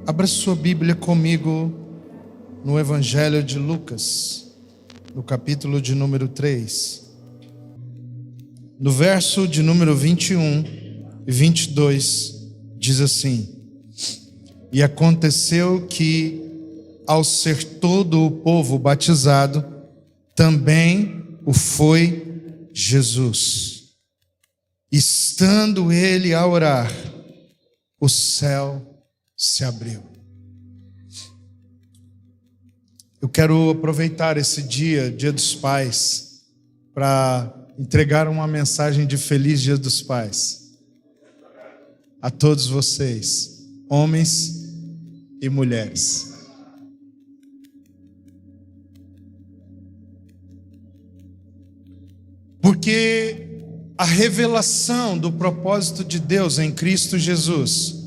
Abra sua Bíblia comigo no Evangelho de Lucas, no capítulo de número 3. No verso de número 21 e 22, diz assim: E aconteceu que, ao ser todo o povo batizado, também o foi Jesus. Estando ele a orar, o céu se abriu. Eu quero aproveitar esse dia, Dia dos Pais, para entregar uma mensagem de Feliz Dia dos Pais a todos vocês, homens e mulheres. Porque a revelação do propósito de Deus em Cristo Jesus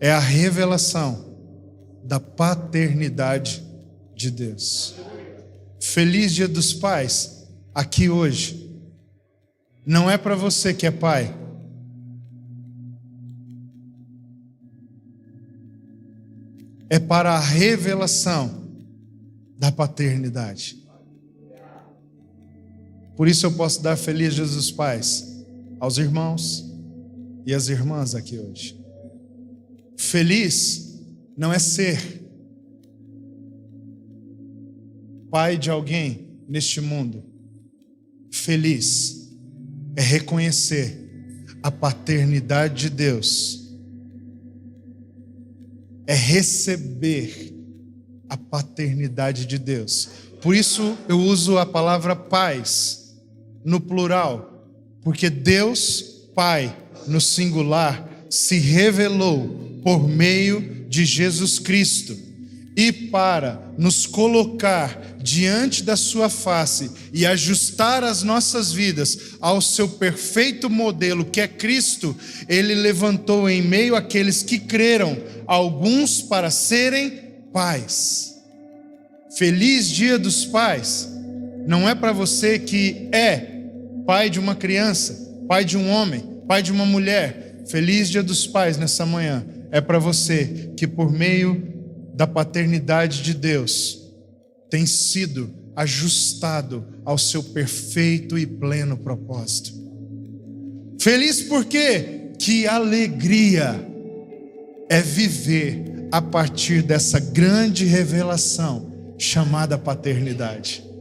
é a revelação da paternidade de Deus. Feliz Dia dos Pais, aqui hoje. Não é para você que é pai. É para a revelação da paternidade. Por isso eu posso dar Feliz Dia dos Pais aos irmãos e às irmãs aqui hoje. Feliz não é ser pai de alguém neste mundo. Feliz é reconhecer a paternidade de Deus. É receber a paternidade de Deus. Por isso eu uso a palavra pais no plural, porque Deus, Pai, no singular, se revelou por meio de Jesus Cristo, e para nos colocar diante da sua face e ajustar as nossas vidas ao seu perfeito modelo, que é Cristo, ele levantou em meio àqueles que creram alguns para serem pais. Feliz Dia dos Pais não é para você que é pai de uma criança, pai de um homem, pai de uma mulher. Feliz Dia dos Pais nessa manhã é para você que, por meio da paternidade de Deus, tem sido ajustado ao seu perfeito e pleno propósito. Feliz porque que alegria é viver a partir dessa grande revelação chamada paternidade.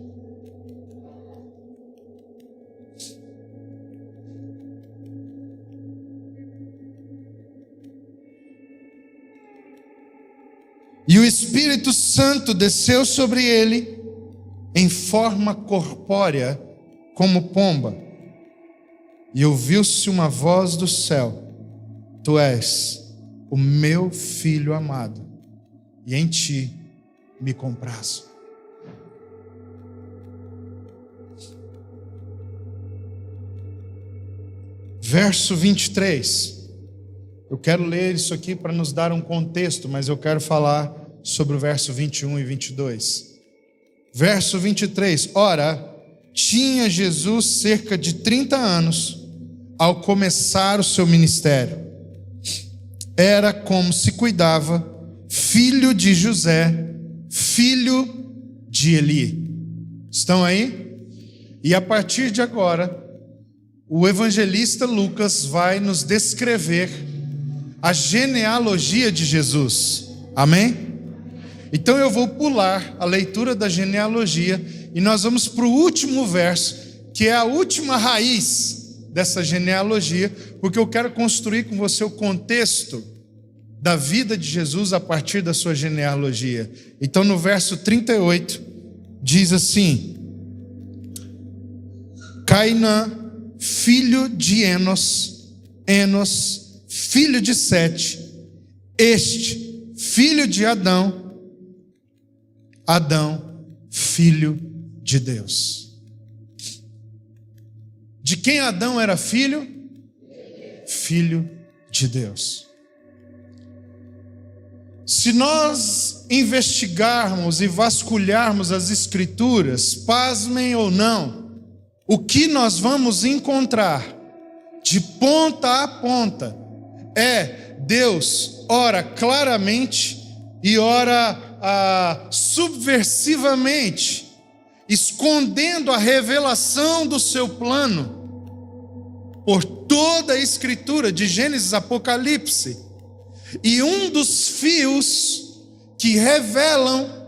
E o Espírito Santo desceu sobre ele em forma corpórea como pomba. E ouviu-se uma voz do céu: Tu és o meu filho amado, e em ti me comprazo. Verso 23. Eu quero ler isso aqui para nos dar um contexto, mas eu quero falar sobre o verso 21 e 22. Verso 23. Ora, tinha Jesus cerca de 30 anos ao começar o seu ministério. Era como se cuidava, filho de José, filho de Eli. Estão aí? E a partir de agora, o evangelista Lucas vai nos descrever a genealogia de Jesus. Amém? Então eu vou pular a leitura da genealogia e nós vamos para o último verso, que é a última raiz dessa genealogia, porque eu quero construir com você o contexto da vida de Jesus a partir da sua genealogia. Então no verso 38 diz assim: Cainã, filho de Enos, Enos, filho de Sete, este, filho de Adão, Adão, filho de Deus. De quem Adão era filho? Filho de Deus. Se nós investigarmos e vasculharmos as Escrituras, pasmem ou não, o que nós vamos encontrar de ponta a ponta é Deus ora claramente e ora subversivamente, escondendo a revelação do seu plano por toda a Escritura, de Gênesis a Apocalipse. E um dos fios que revelam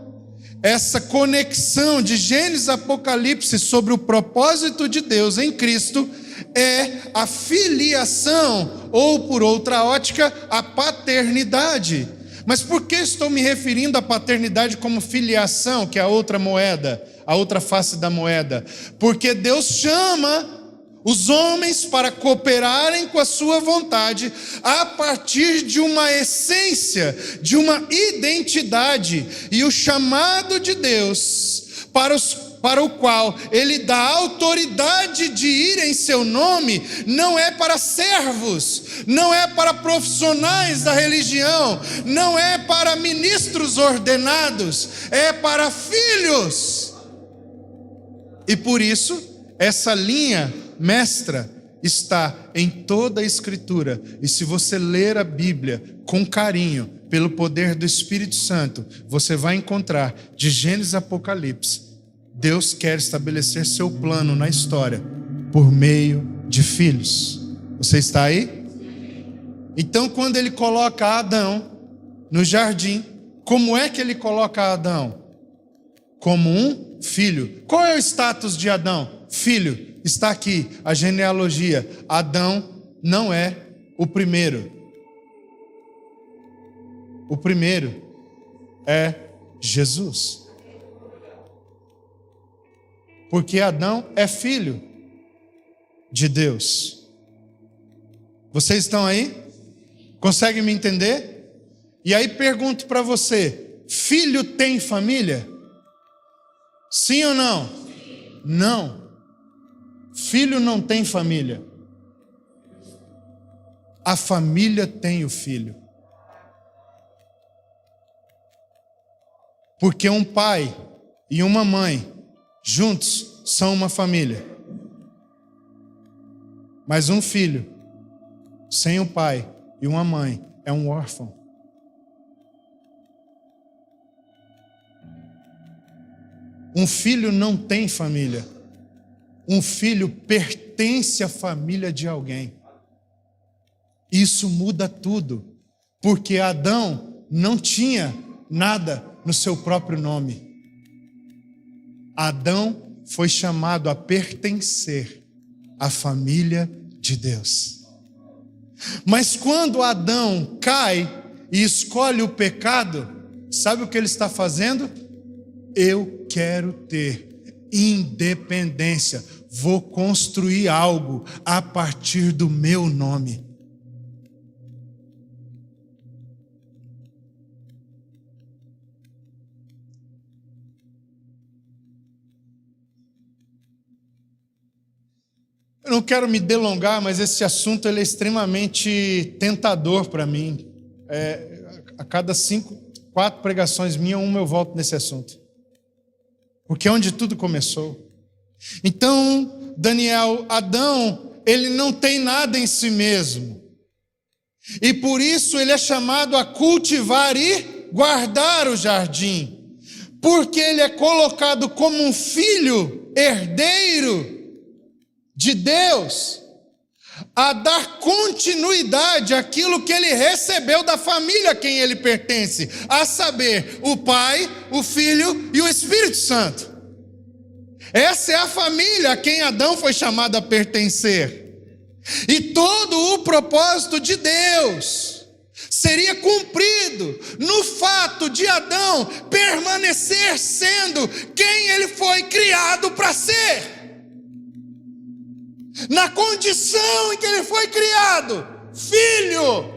essa conexão de Gênesis a Apocalipse sobre o propósito de Deus em Cristo é a filiação, ou por outra ótica, a paternidade. Mas por que estou me referindo à paternidade como filiação, que é a outra moeda, a outra face da moeda? Porque Deus chama os homens para cooperarem com a sua vontade a partir de uma essência, de uma identidade. E o chamado de Deus para o qual Ele dá autoridade de ir em seu nome, não é para servos, não é para profissionais da religião, não é para ministros ordenados, é para filhos. E por isso, essa linha mestra está em toda a Escritura. E se você ler a Bíblia com carinho, pelo poder do Espírito Santo, você vai encontrar, de Gênesis a Apocalipse, Deus quer estabelecer seu plano na história por meio de filhos. Você está aí? Então, quando Ele coloca Adão no jardim, como é que Ele coloca Adão? Como um filho. Qual é o status de Adão? Filho. Está aqui a genealogia. Adão não é o primeiro. O primeiro é Jesus. Porque Adão é filho de Deus. Vocês estão aí? Conseguem me entender? E aí pergunto para você: filho tem família? Sim ou não? Não. Filho não tem família. A família tem o filho. Porque um pai e uma mãe juntos são uma família. Mas um filho sem um pai e uma mãe é um órfão. Um filho não tem família. Um filho pertence à família de alguém. Isso muda tudo, porque Adão não tinha nada no seu próprio nome. Adão foi chamado a pertencer à família de Deus. Mas quando Adão cai e escolhe o pecado, sabe o que ele está fazendo? Eu quero ter independência, vou construir algo a partir do meu nome. Eu não quero me delongar, mas esse assunto ele é extremamente tentador para mim. A cada 4 pregações minhas, uma eu volto nesse assunto. Porque é onde tudo começou. Então, Adão, ele não tem nada em si mesmo. E por isso ele é chamado a cultivar e guardar o jardim. Porque ele é colocado como um filho herdeiro de Deus, a dar continuidade àquilo que ele recebeu da família a quem ele pertence, a saber, o Pai, o Filho e o Espírito Santo. Essa é a família a quem Adão foi chamado a pertencer. E todo o propósito de Deus seria cumprido no fato de Adão permanecer sendo quem ele foi criado para ser. Na condição em que ele foi criado, filho.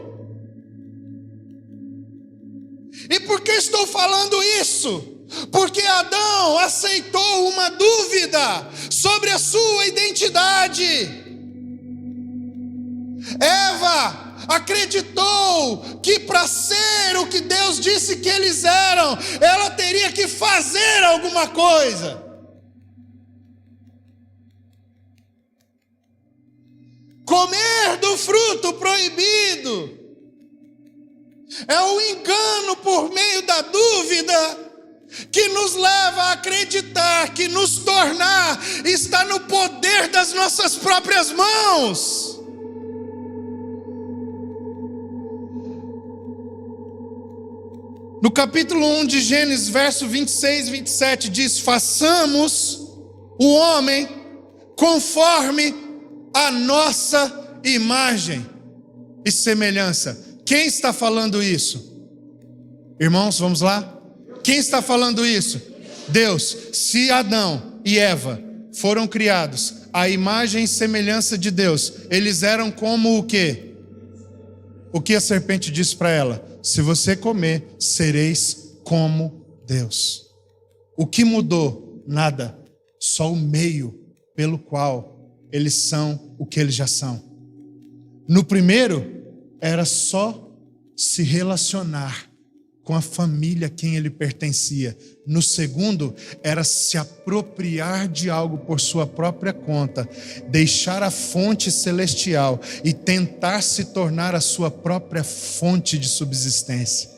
E por que estou falando isso? Porque Adão aceitou uma dúvida sobre a sua identidade. Eva acreditou que para ser o que Deus disse que eles eram, ela teria que fazer alguma coisa. Comer do fruto proibido. É o engano por meio da dúvida que nos leva a acreditar que nos tornar está no poder das nossas próprias mãos. No capítulo 1 de Gênesis, verso 26 e 27, diz: façamos o homem conforme a nossa imagem e semelhança. Quem está falando isso? Irmãos, vamos lá? Quem está falando isso? Deus. Se Adão e Eva foram criados à imagem e semelhança de Deus, eles eram como o quê? O que a serpente disse para ela? Se você comer, sereis como Deus. O que mudou? Nada. Só o meio pelo qual eles são o que eles já são. No primeiro, era só se relacionar com a família a quem ele pertencia. No segundo, era se apropriar de algo por sua própria conta, deixar a fonte celestial e tentar se tornar a sua própria fonte de subsistência.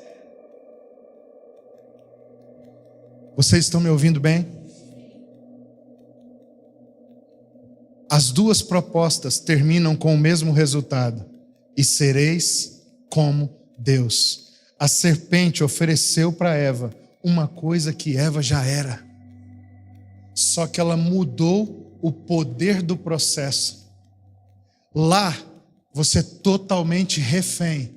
Vocês estão me ouvindo bem? As duas propostas terminam com o mesmo resultado: e sereis como Deus. A serpente ofereceu para Eva uma coisa que Eva já era, só que ela mudou o poder do processo. Lá, você é totalmente refém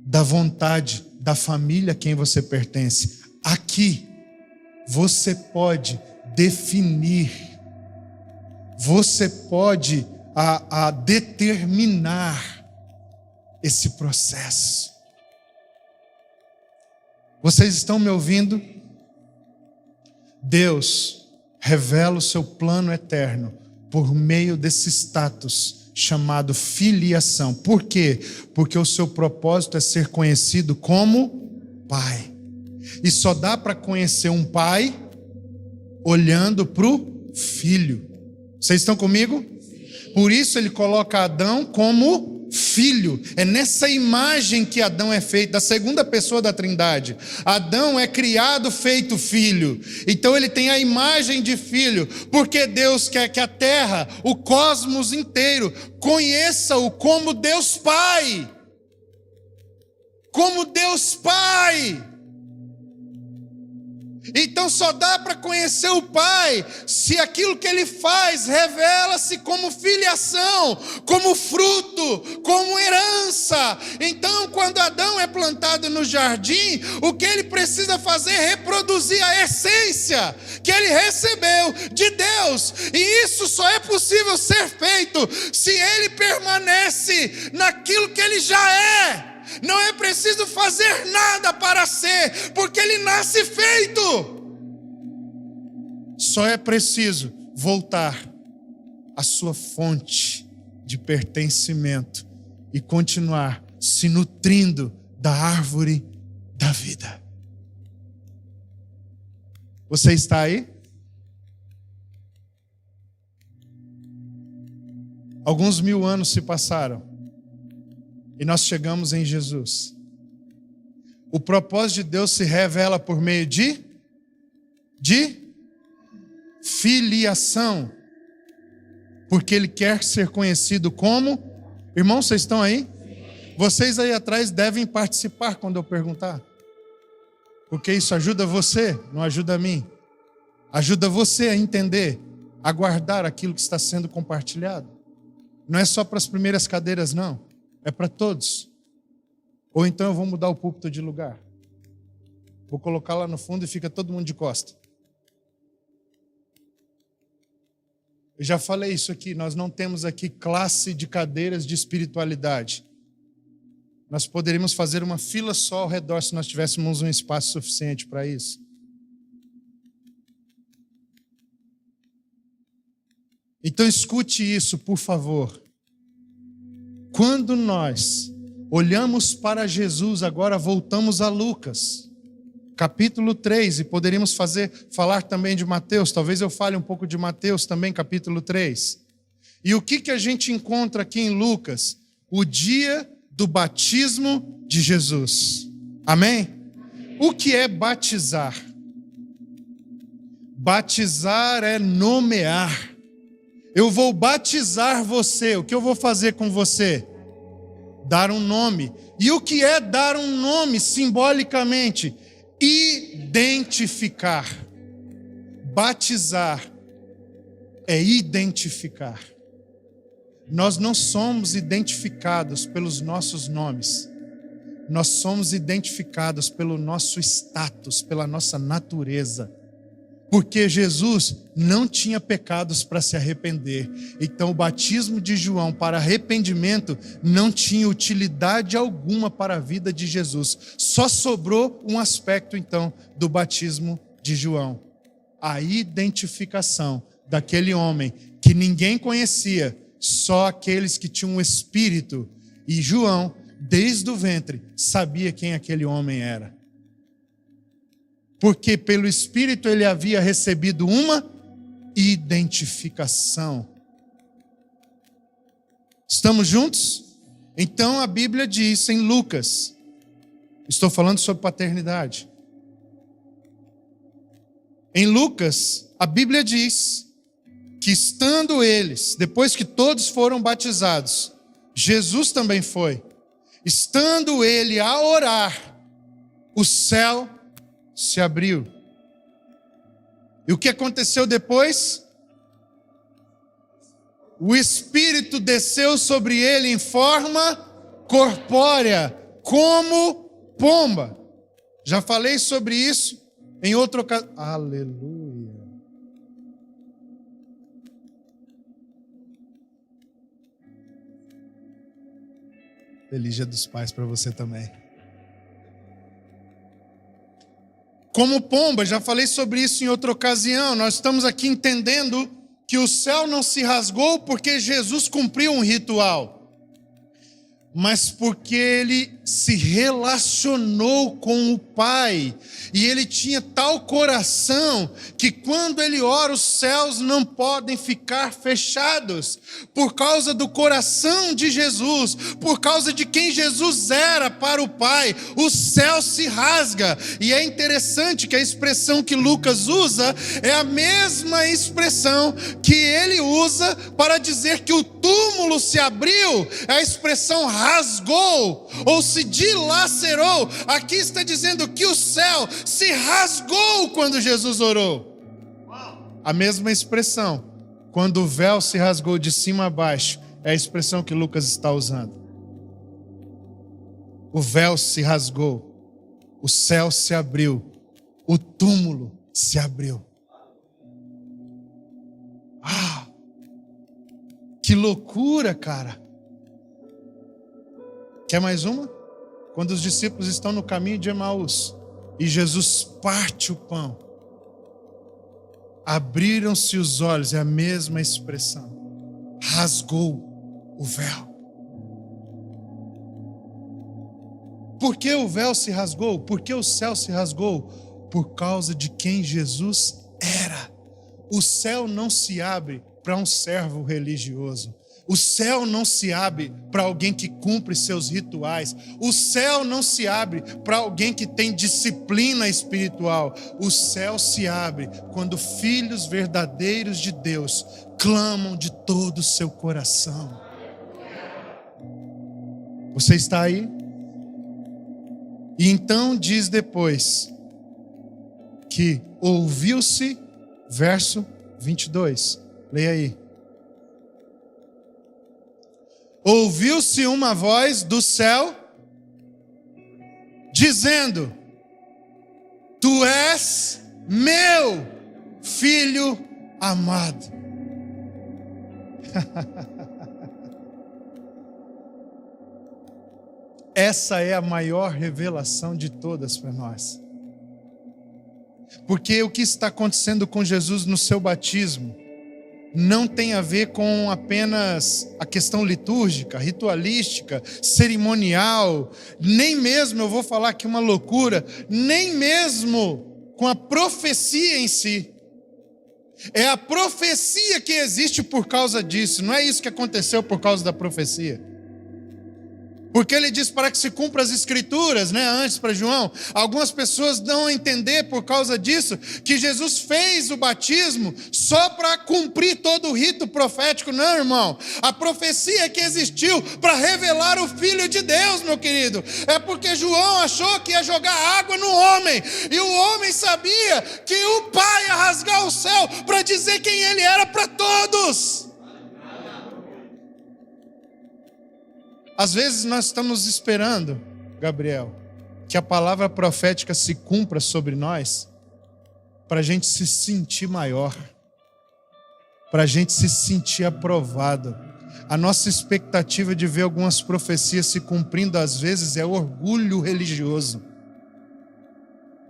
da vontade da família a quem você pertence. Aqui, você pode definir, você pode determinar esse processo. Vocês estão me ouvindo? Deus revela o seu plano eterno por meio desse status chamado filiação. Por quê? Porque o seu propósito é ser conhecido como Pai. E só dá para conhecer um pai olhando para o filho. Vocês estão comigo? Por isso ele coloca Adão como filho. É nessa imagem que Adão é feito, da segunda pessoa da Trindade. Adão é criado feito filho. Então ele tem a imagem de filho, porque Deus quer que a terra, o cosmos inteiro, conheça-o como Deus Pai. Como Deus Pai. Então só dá para conhecer o Pai se aquilo que Ele faz revela-se como filiação, como fruto, como herança. Então quando Adão é plantado no jardim, o que ele precisa fazer é reproduzir a essência que ele recebeu de Deus. E isso só é possível ser feito se ele permanece naquilo que ele já é. Não é preciso fazer nada para ser, porque ele nasce feito. Só é preciso voltar à sua fonte de pertencimento e continuar se nutrindo da árvore da vida. Você está aí? Alguns 1000 anos se passaram. E nós chegamos em Jesus. O propósito de Deus se revela por meio de filiação. Porque Ele quer ser conhecido como... Irmãos, vocês estão aí? Vocês aí atrás devem participar quando eu perguntar. Porque isso ajuda você, não ajuda a mim. Ajuda você a entender, a guardar aquilo que está sendo compartilhado. Não é só para as primeiras cadeiras, não. É para todos. Ou então eu vou mudar o púlpito de lugar. Vou colocar lá no fundo e fica todo mundo de costa. Eu já falei isso aqui, nós não temos aqui classe de cadeiras de espiritualidade. Nós poderíamos fazer uma fila só ao redor se nós tivéssemos um espaço suficiente para isso. Então escute isso, por favor. Quando nós olhamos para Jesus, agora voltamos a Lucas, capítulo 3, e poderíamos falar também de Mateus, talvez eu fale um pouco de Mateus também, capítulo 3. E o que a gente encontra aqui em Lucas? O dia do batismo de Jesus. Amém? O que é batizar? Batizar é nomear. Eu vou batizar você. O que eu vou fazer com você? Dar um nome. E o que é dar um nome simbolicamente? Identificar. Batizar é identificar. Nós não somos identificados pelos nossos nomes. Nós somos identificados pelo nosso status, pela nossa natureza. Porque Jesus não tinha pecados para se arrepender. Então o batismo de João para arrependimento não tinha utilidade alguma para a vida de Jesus. Só sobrou um aspecto então do batismo de João. A identificação daquele homem que ninguém conhecia, só aqueles que tinham um espírito. E João, desde o ventre, sabia quem aquele homem era. Porque pelo Espírito ele havia recebido uma identificação. Estamos juntos? Então a Bíblia diz em Lucas, estou falando sobre paternidade. Em Lucas, a Bíblia diz que estando eles, depois que todos foram batizados, Jesus também foi. Estando ele a orar, o céu se abriu. E o que aconteceu depois? O Espírito desceu sobre ele em forma corpórea, como pomba. Já falei sobre isso em outra ocasião. Aleluia. Feliz Dia dos Pais para você também. Como pomba, já falei sobre isso em outra ocasião. Nós estamos aqui entendendo que o céu não se rasgou porque Jesus cumpriu um ritual, mas porque ele se relacionou com o Pai. E ele tinha tal coração que quando ele ora, os céus não podem ficar fechados. Por causa do coração de Jesus, por causa de quem Jesus era para o Pai, o céu se rasga. E é interessante que a expressão que Lucas usa é a mesma expressão que ele usa para dizer que o túmulo se abriu. A expressão rasgou ou se dilacerou. Aqui está dizendo que o céu se rasgou quando Jesus orou. A mesma expressão, quando o véu se rasgou de cima a baixo, é a expressão que Lucas está usando. O véu se rasgou, o céu se abriu, o túmulo se abriu. Ah, que loucura, cara! Quer mais uma? Quando os discípulos estão no caminho de Emaús e Jesus parte o pão, abriram-se os olhos, é a mesma expressão, rasgou o véu. Por que o véu se rasgou? Por que o céu se rasgou? Por causa de quem Jesus era. O céu não se abre para um servo religioso. O céu não se abre para alguém que cumpre seus rituais. O céu não se abre para alguém que tem disciplina espiritual. O céu se abre quando filhos verdadeiros de Deus clamam de todo o seu coração. Você está aí? E então diz depois que ouviu-se, verso 22. Leia aí. Ouviu-se uma voz do céu dizendo: Tu és meu filho amado. Essa é a maior revelação de todas para nós. Porque o que está acontecendo com Jesus no seu batismo não tem a ver com apenas a questão litúrgica, ritualística, cerimonial, nem mesmo, eu vou falar aqui uma loucura, nem mesmo com a profecia em si. É a profecia que existe por causa disso, não é isso que aconteceu por causa da profecia. Porque ele diz para que se cumpra as escrituras, né? Antes para João. Algumas pessoas dão a entender por causa disso que Jesus fez o batismo só para cumprir todo o rito profético. Não, irmão. A profecia que existiu para revelar o Filho de Deus, meu querido. É porque João achou que ia jogar água no homem. E o homem sabia que o Pai ia rasgar o céu para dizer quem ele era para todos. Às vezes nós estamos esperando, Gabriel, que a palavra profética se cumpra sobre nós, para a gente se sentir maior, para a gente se sentir aprovado. A nossa expectativa de ver algumas profecias se cumprindo, às vezes, é orgulho religioso.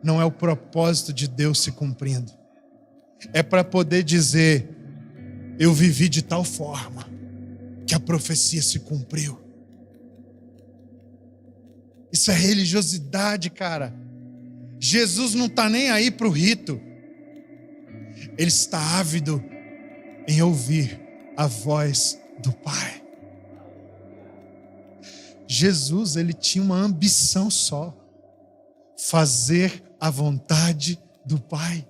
Não é o propósito de Deus se cumprindo. É para poder dizer, eu vivi de tal forma que a profecia se cumpriu. Isso é religiosidade, cara. Jesus não está nem aí para o rito. Ele está ávido em ouvir a voz do Pai. Jesus, ele tinha uma ambição só: fazer a vontade do Pai.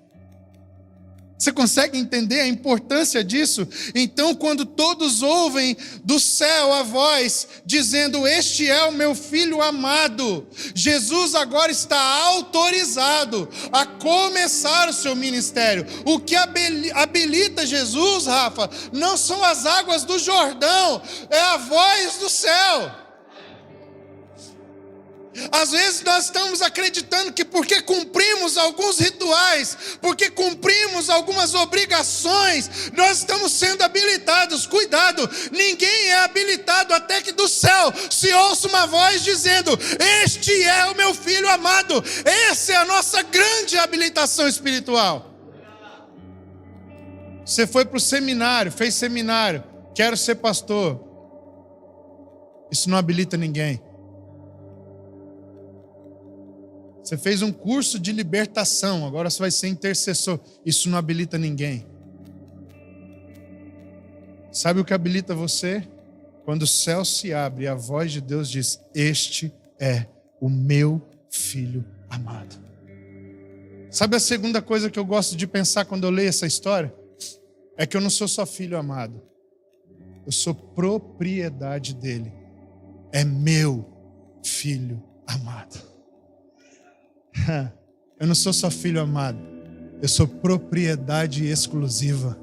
Você consegue entender a importância disso? Então, quando todos ouvem do céu a voz dizendo, este é o meu filho amado, Jesus agora está autorizado a começar o seu ministério. O que habilita Jesus, Rafa, não são as águas do Jordão, é a voz do céu. Às vezes nós estamos acreditando que porque cumprimos alguns rituais, porque cumprimos algumas obrigações, nós estamos sendo habilitados. Cuidado, ninguém é habilitado até que do céu se ouça uma voz dizendo, este é o meu filho amado. Essa é a nossa grande habilitação espiritual. Você foi para o seminário, fez seminário, quero ser pastor. Isso não habilita ninguém. Você fez um curso de libertação, agora você vai ser intercessor. Isso não habilita ninguém. Sabe o que habilita você? Quando o céu se abre e a voz de Deus diz, este é o meu filho amado. Sabe a segunda coisa que eu gosto de pensar quando eu leio essa história? É que eu não sou só filho amado. Eu sou propriedade dele. É meu filho amado. Eu não sou só filho amado, eu sou propriedade exclusiva.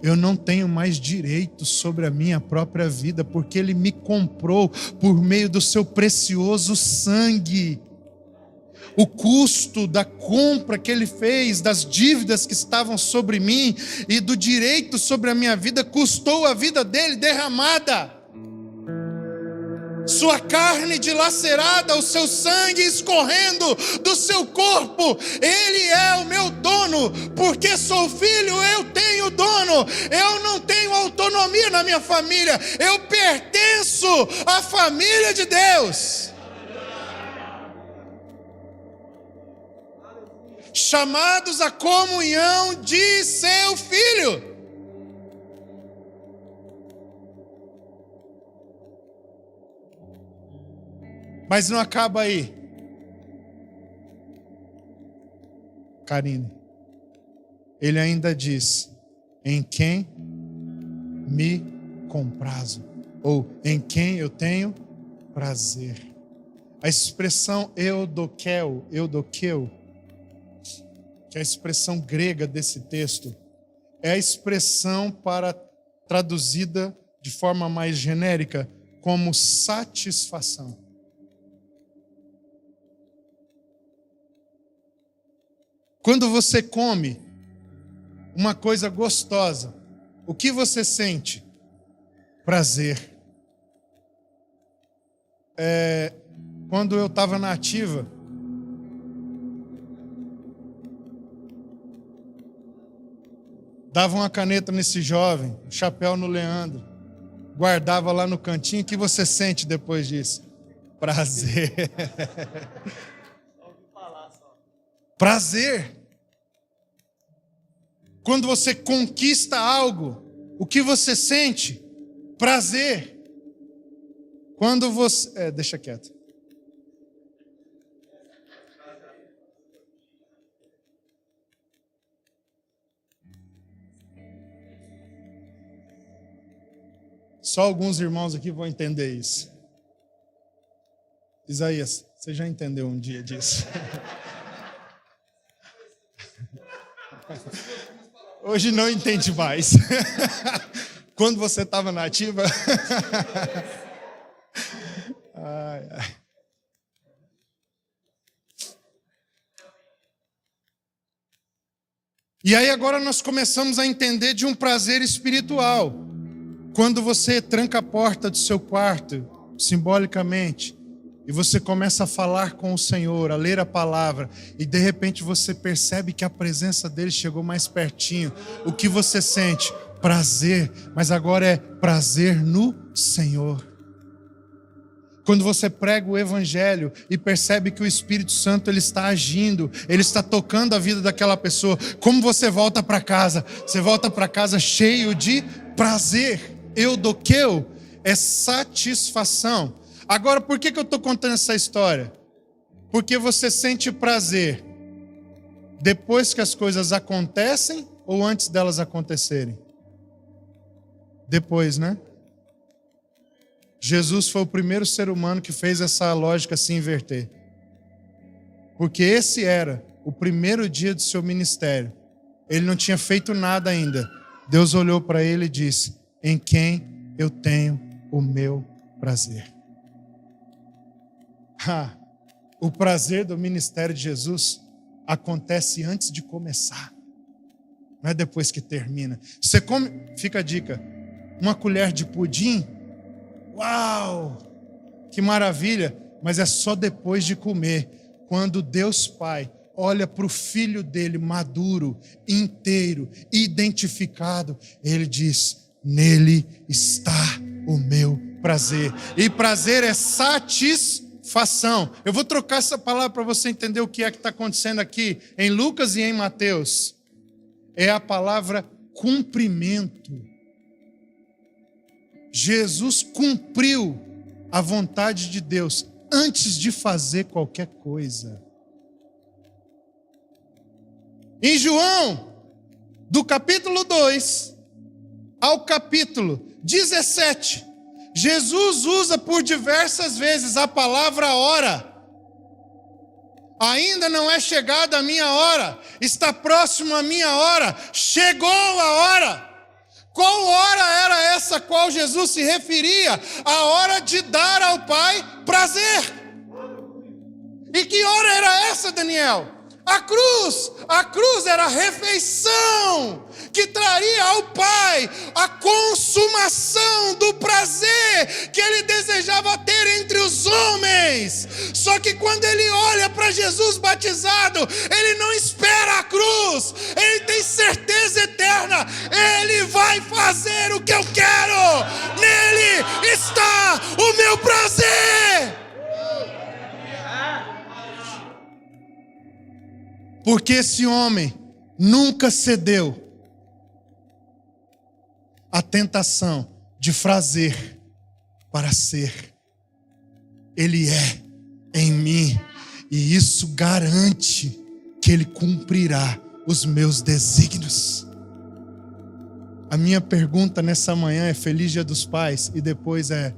Eu não tenho mais direito sobre a minha própria vida, porque Ele me comprou por meio do seu precioso sangue. O custo da compra que Ele fez, das dívidas que estavam sobre mim e do direito sobre a minha vida, custou a vida dele derramada. Sua carne dilacerada, o seu sangue escorrendo do seu corpo. Ele é o meu dono. Porque sou filho, eu tenho dono. Eu não tenho autonomia na minha família. Eu pertenço à família de Deus. Chamados à comunhão de seu filho. Mas não acaba aí. Karine, ele ainda diz, em quem me comprazo, ou em quem eu tenho prazer. A expressão eudoqueu, que é a expressão grega desse texto, é a expressão para traduzida de forma mais genérica como satisfação. Quando você come uma coisa gostosa, o que você sente? Prazer. Quando eu estava na ativa, dava uma caneta nesse jovem, um chapéu no Leandro, guardava lá no cantinho. O que você sente depois disso? Prazer. Prazer. Quando você conquista algo, o que você sente? Prazer. Quando você... deixa quieto. Só alguns irmãos aqui vão entender isso. Isaías, você já entendeu um dia disso? Hoje não entende mais. Quando você estava na ativa. Ai, ai. E aí agora nós começamos a entender de um prazer espiritual. Quando você tranca a porta do seu quarto, simbolicamente, e você começa a falar com o Senhor, a ler a palavra, e de repente você percebe que a presença dele chegou mais pertinho. O que você sente? Prazer, mas agora é prazer no Senhor. Quando você prega o Evangelho e percebe que o Espírito Santo ele está agindo, ele está tocando a vida daquela pessoa, como você volta para casa? Você volta para casa cheio de prazer. Eudoqueu é satisfação. Agora, por que eu estou contando essa história? Porque você sente prazer depois que as coisas acontecem ou antes delas acontecerem? Depois, né? Jesus foi o primeiro ser humano que fez essa lógica se inverter. Porque esse era o primeiro dia do seu ministério. Ele não tinha feito nada ainda. Deus olhou para ele e disse: em quem eu tenho o meu prazer. O prazer do ministério de Jesus acontece antes de começar. Não é depois que termina. Você come, fica a dica, uma colher de pudim. Uau! Que maravilha! Mas é só depois de comer, quando Deus Pai olha para o filho dele maduro, inteiro, identificado, ele diz: nele está o meu prazer. E prazer é satisfação. Eu vou trocar essa palavra para você entender o que é que está acontecendo aqui em Lucas e em Mateus. É a palavra cumprimento. Jesus cumpriu a vontade de Deus antes de fazer qualquer coisa. Em João, do capítulo 2 ao capítulo 17, Jesus usa por diversas vezes a palavra hora. Ainda não é chegada a minha hora, está próximo a minha hora, chegou a hora. Qual hora era essa a qual Jesus se referia? A hora de dar ao Pai prazer. E que hora era essa, Daniel? A cruz era a refeição que traria ao Pai a consumação do prazer que ele desejava ter entre os homens. Só que quando ele olha para Jesus batizado, ele não espera a cruz, ele tem certeza eterna: ele vai fazer o que eu quero, nele está o meu prazer. Porque esse homem nunca cedeu à tentação de fazer para ser. Ele é em mim, e isso garante que ele cumprirá os meus desígnios. A minha pergunta nessa manhã é: Feliz Dia dos Pais, e depois é: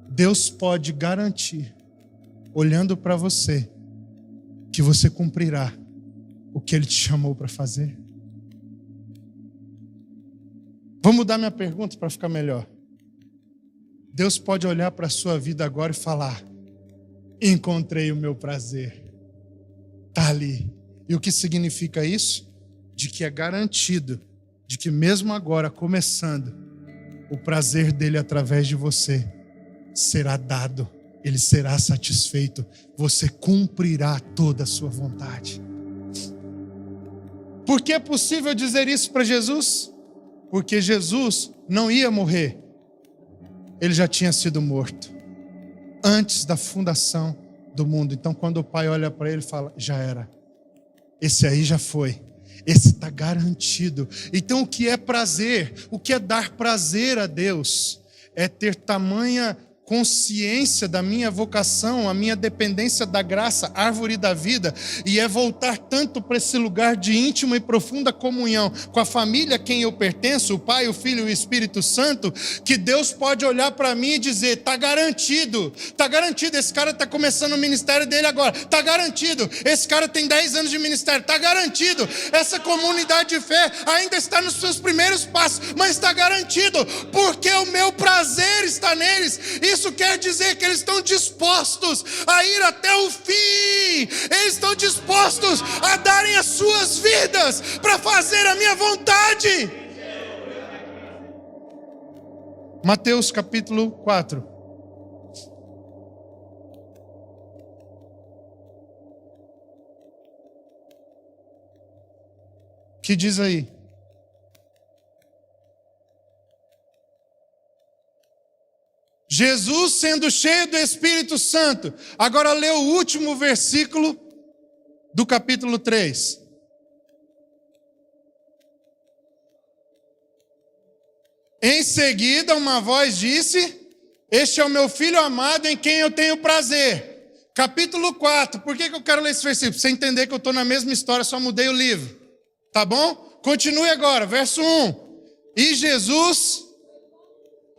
Deus pode garantir, olhando para você, que você cumprirá o que ele te chamou para fazer? Vou mudar minha pergunta para ficar melhor. Deus pode olhar para a sua vida agora e falar: encontrei o meu prazer, está ali. E o que significa isso? De que é garantido, de que mesmo agora começando, o prazer dele através de você será dado. Ele será satisfeito, você cumprirá toda a sua vontade. Por que é possível dizer isso para Jesus? Porque Jesus não ia morrer, ele já tinha sido morto antes da fundação do mundo. Então quando o Pai olha para ele, fala: já era, esse aí já foi, esse está garantido. Então o que é prazer? O que é dar prazer a Deus? é ter tamanha consciência da minha vocação, a minha dependência da graça, árvore da vida, e é voltar tanto para esse lugar de íntima e profunda comunhão com a família a quem eu pertenço, o Pai, o Filho e o Espírito Santo, que Deus pode olhar para mim e dizer: está garantido, esse cara está começando o ministério dele agora, está garantido, esse cara tem 10 anos de ministério, está garantido, essa comunidade de fé ainda está nos seus primeiros passos, mas está garantido, porque o meu prazer está neles. Isso quer dizer que eles estão dispostos a ir até o fim, eles estão dispostos a darem as suas vidas para fazer a minha vontade. Mateus capítulo 4. O que diz aí? Jesus sendo cheio do Espírito Santo. Agora lê o último versículo do capítulo 3. Em seguida, uma voz disse: este é o meu filho amado em quem eu tenho prazer. Capítulo 4. Por que eu quero ler esse versículo? Pra você entender que eu estou na mesma história, só mudei o livro. Tá bom? Continue agora, verso 1. E Jesus...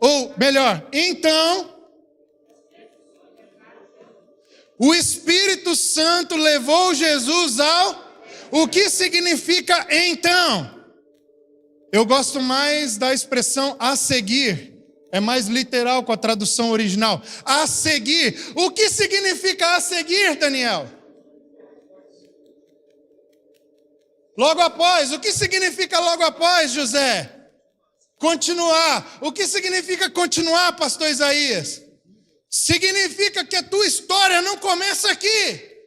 Ou melhor, então, o Espírito Santo levou Jesus ao... O que significa então? Eu gosto mais da expressão a seguir. É mais literal com a tradução original. A seguir. O que significa a seguir, Daniel? Logo após. O que significa logo após, José? Continuar. O que significa continuar, pastor Isaías? Significa que a tua história não começa aqui.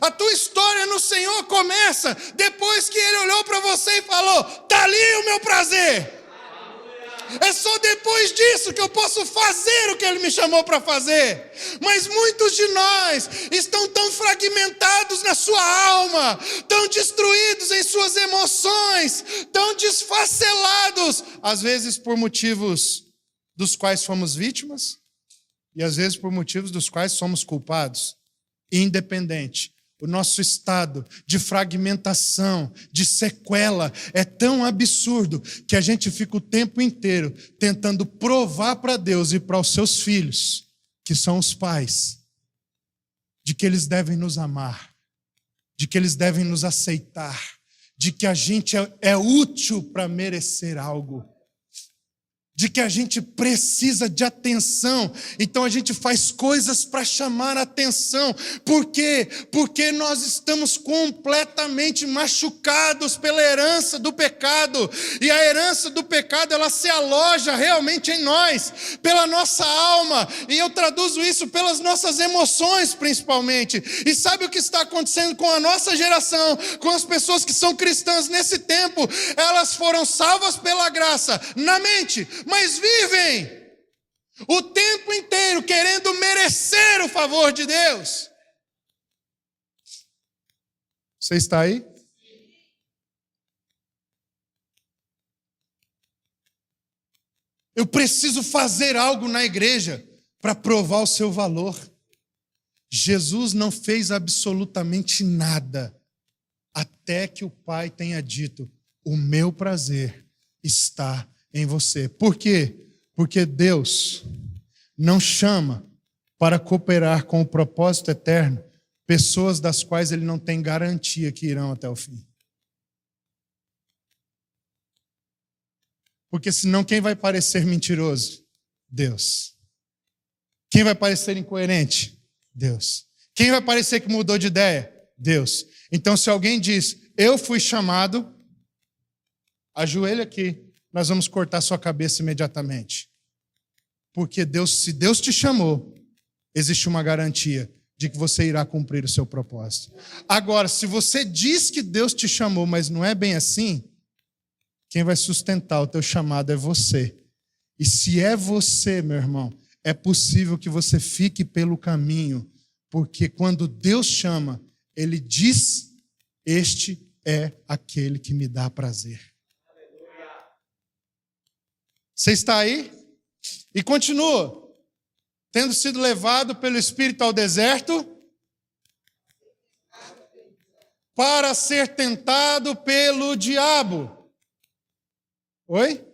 A tua história no Senhor começa depois que Ele olhou para você e falou: está ali o meu prazer. É só depois disso que eu posso fazer o que Ele me chamou para fazer. Mas muitos de nós estão tão fragmentados na sua alma, tão destruídos em suas emoções, tão desfacelados, às vezes por motivos dos quais fomos vítimas e às vezes por motivos dos quais somos culpados. Independente. O nosso estado de fragmentação, de sequela, é tão absurdo que a gente fica o tempo inteiro tentando provar para Deus e para os seus filhos, que são os pais, de que eles devem nos amar, de que eles devem nos aceitar, de que a gente é útil para merecer algo, de que a gente precisa de atenção, então a gente faz coisas para chamar a atenção. Por quê? Porque nós estamos completamente machucados pela herança do pecado, e a herança do pecado, ela se aloja realmente em nós, pela nossa alma, e eu traduzo isso pelas nossas emoções principalmente. E sabe o que está acontecendo com a nossa geração, com as pessoas que são cristãs nesse tempo? Elas foram salvas pela graça na mente, mas vivem o tempo inteiro querendo merecer o favor de Deus. Você está aí? Eu preciso fazer algo na igreja para provar o seu valor. Jesus não fez absolutamente nada até que o Pai tenha dito: o meu prazer está em você. Por quê? Porque Deus não chama para cooperar com o propósito eterno pessoas das quais Ele não tem garantia que irão até o fim. Porque senão quem vai parecer mentiroso? Deus. Quem vai parecer incoerente? Deus. Quem vai parecer que mudou de ideia? Deus. Então se alguém diz: eu fui chamado, ajoelha aqui, nós vamos cortar sua cabeça imediatamente. Porque Deus, se Deus te chamou, existe uma garantia de que você irá cumprir o seu propósito. Agora, se você diz que Deus te chamou, mas não é bem assim, quem vai sustentar o teu chamado é você. E se é você, meu irmão, é possível que você fique pelo caminho, porque quando Deus chama, Ele diz: este é aquele que me dá prazer. Você está aí? E continua. Tendo sido levado pelo Espírito ao deserto, para ser tentado pelo diabo. Oi?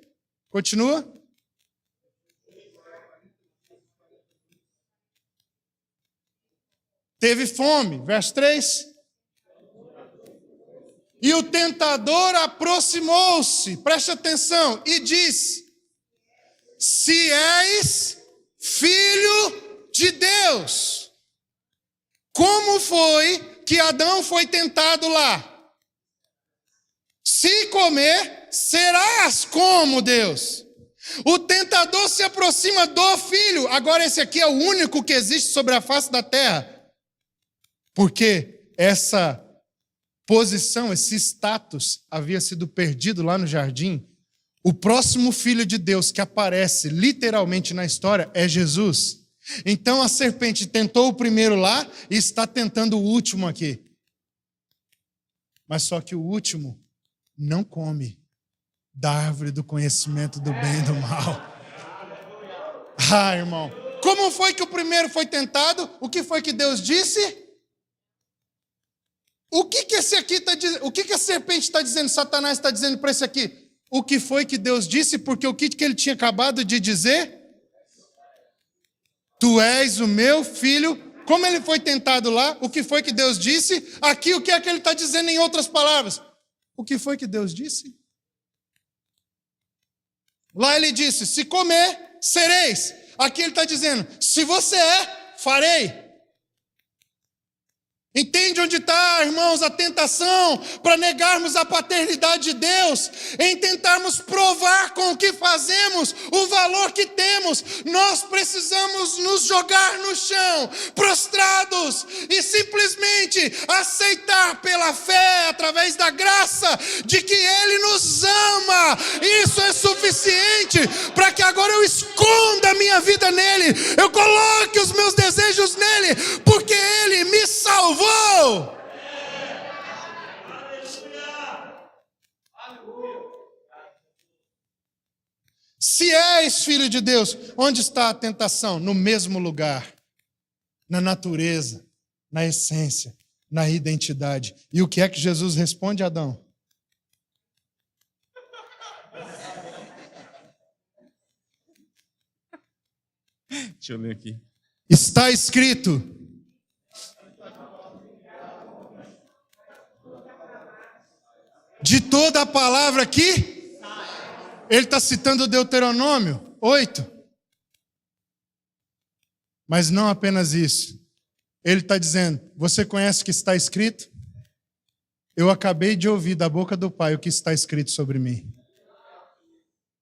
Continua. Teve fome, verso 3. E o tentador aproximou-se, preste atenção, e disse: se és filho de Deus, como foi que Adão foi tentado lá? Se comer, serás como Deus. O tentador se aproxima do filho. Agora esse aqui é o único que existe sobre a face da terra. Porque essa posição, esse status havia sido perdido lá no jardim. O próximo filho de Deus que aparece literalmente na história é Jesus. Então a serpente tentou o primeiro lá e está tentando o último aqui. Mas só que o último não come da árvore do conhecimento do bem e do mal. Ah, irmão, como foi que o primeiro foi tentado? O que foi que Deus disse? O que esse aqui está dizendo? O que a serpente está dizendo? Satanás está dizendo para esse aqui? O que foi que Deus disse? Porque o que ele tinha acabado de dizer? Tu és o meu filho. Como ele foi tentado lá? O que foi que Deus disse? Aqui o que é que ele está dizendo em outras palavras? O que foi que Deus disse? Lá ele disse, se comer, sereis. Aqui ele está dizendo, se você é, farei. Entende onde está, irmãos, a tentação para negarmos a paternidade de Deus, em tentarmos provar com o que fazemos o valor que temos. Nós precisamos nos jogar no chão, prostrados, e simplesmente aceitar pela fé, através da graça, de que Ele nos ama. Isso é suficiente para que agora eu esconda a minha vida nele, eu coloque os meus desejos nele, porque Ele me salvou. Se és filho de Deus, onde está a tentação? No mesmo lugar, na natureza, na essência, na identidade. E o que é que Jesus responde a Adão? Deixa eu ler aqui. Está escrito. De toda a palavra aqui, ele está citando Deuteronômio 8. Mas não apenas isso. Ele está dizendo, você conhece o que está escrito? Eu acabei de ouvir da boca do Pai o que está escrito sobre mim.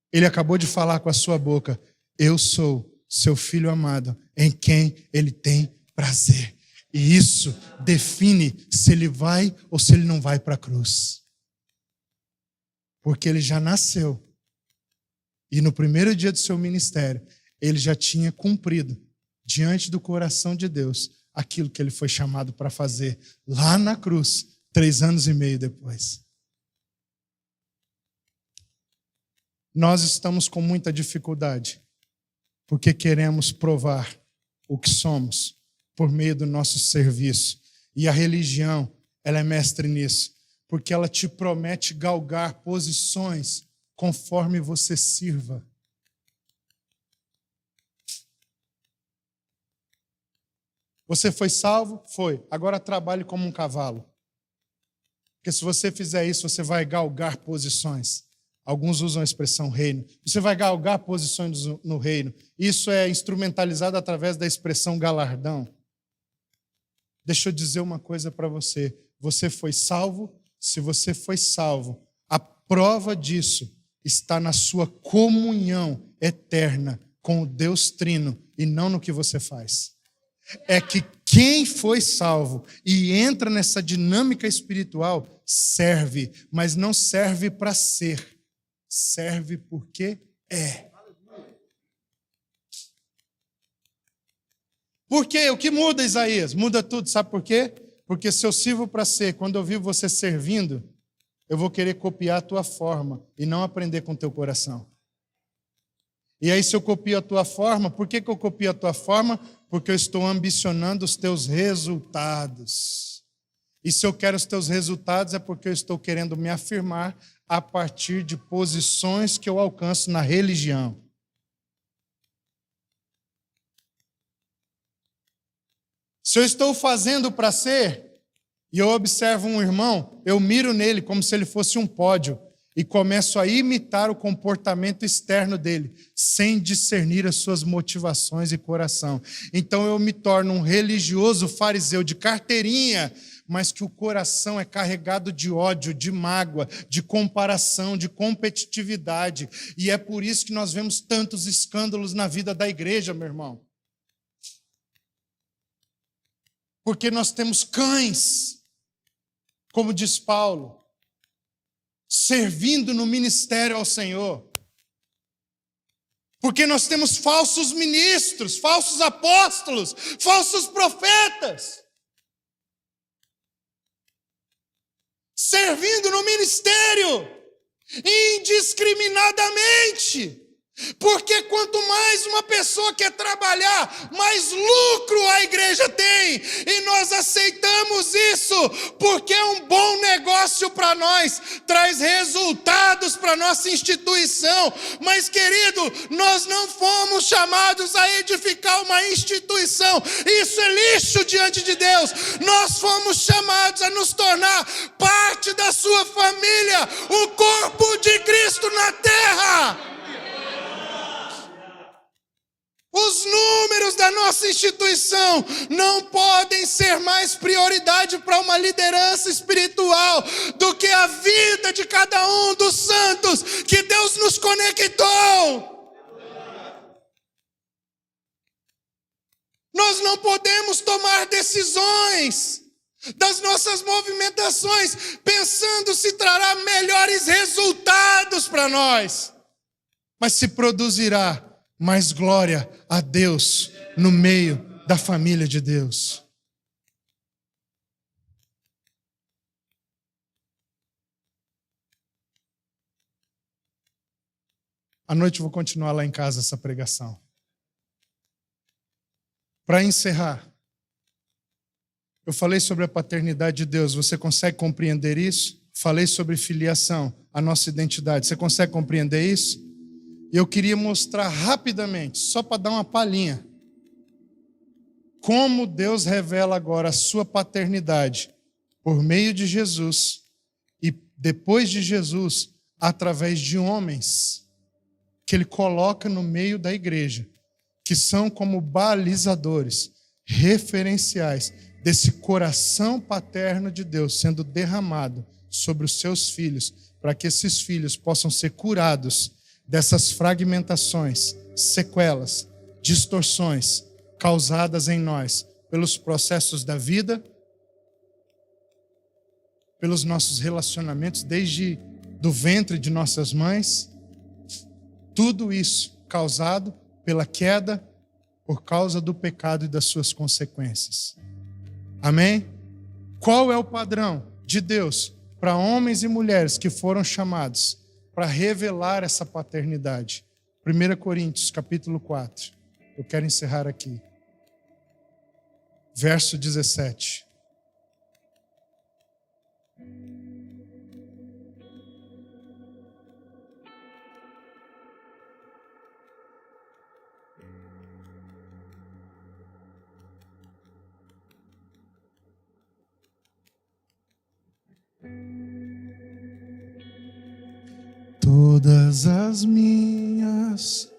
Ele acabou de falar com a sua boca, eu sou seu filho amado, em quem ele tem prazer. E isso define se ele vai ou se ele não vai para a cruz. Porque ele já nasceu. E no primeiro dia do seu ministério, ele já tinha cumprido, diante do coração de Deus, aquilo que ele foi chamado para fazer lá na cruz, 3 anos e meio depois. Nós estamos com muita dificuldade, porque queremos provar o que somos por meio do nosso serviço. E a religião, ela é mestre nisso. Porque ela te promete galgar posições conforme você sirva. Você foi salvo? Foi. Agora trabalhe como um cavalo. Porque se você fizer isso, você vai galgar posições. Alguns usam a expressão reino. Você vai galgar posições no reino. Isso é instrumentalizado através da expressão galardão. Deixa eu dizer uma coisa para você. Você foi salvo? Se você foi salvo, a prova disso está na sua comunhão eterna com o Deus Trino e não no que você faz. É que quem foi salvo e entra nessa dinâmica espiritual serve, mas não serve para ser, serve porque é. Por quê? O que muda, Isaías? Muda tudo, sabe por quê? Porque se eu sirvo para ser, quando eu vi você servindo, eu vou querer copiar a tua forma e não aprender com o teu coração. E aí, se eu copio a tua forma, por que eu copio a tua forma? Porque eu estou ambicionando os teus resultados. E se eu quero os teus resultados, é porque eu estou querendo me afirmar a partir de posições que eu alcanço na religião. Se eu estou fazendo para ser, e eu observo um irmão, eu miro nele como se ele fosse um pódio e começo a imitar o comportamento externo dele, sem discernir as suas motivações e coração. Então eu me torno um religioso fariseu de carteirinha, mas que o coração é carregado de ódio, de mágoa, de comparação, de competitividade. E é por isso que nós vemos tantos escândalos na vida da igreja, meu irmão. Porque nós temos cães, como diz Paulo, servindo no ministério ao Senhor. Porque nós temos falsos ministros, falsos apóstolos, falsos profetas, servindo no ministério indiscriminadamente. Porque quanto mais uma pessoa quer trabalhar, mais lucro a igreja tem. E nós aceitamos isso, porque é um bom negócio para nós, traz resultados para a nossa instituição. Mas, querido, nós não fomos chamados a edificar uma instituição. Isso é lixo diante de Deus. Nós fomos chamados a nos tornar parte da sua família, o corpo de Cristo na terra. Os números da nossa instituição não podem ser mais prioridade para uma liderança espiritual do que a vida de cada um dos santos que Deus nos conectou. Nós não podemos tomar decisões das nossas movimentações pensando se trará melhores resultados para nós, mas se produzirá mais glória a Deus no meio da família de Deus. À noite eu vou continuar lá em casa essa pregação. Para encerrar, eu falei sobre a paternidade de Deus. Você consegue compreender isso? Falei sobre filiação, a nossa identidade. Você consegue compreender isso? Eu queria mostrar rapidamente, só para dar uma palhinha, como Deus revela agora a sua paternidade por meio de Jesus e depois de Jesus, através de homens que Ele coloca no meio da igreja, que são como balizadores, referenciais desse coração paterno de Deus sendo derramado sobre os seus filhos, para que esses filhos possam ser curados dessas fragmentações, sequelas, distorções causadas em nós pelos processos da vida, pelos nossos relacionamentos desde do ventre de nossas mães, tudo isso causado pela queda por causa do pecado e das suas consequências. Amém? Qual é o padrão de Deus para homens e mulheres que foram chamados para revelar essa paternidade? 1 Coríntios, capítulo 4. Eu quero encerrar aqui. Verso 17. Todas as minhas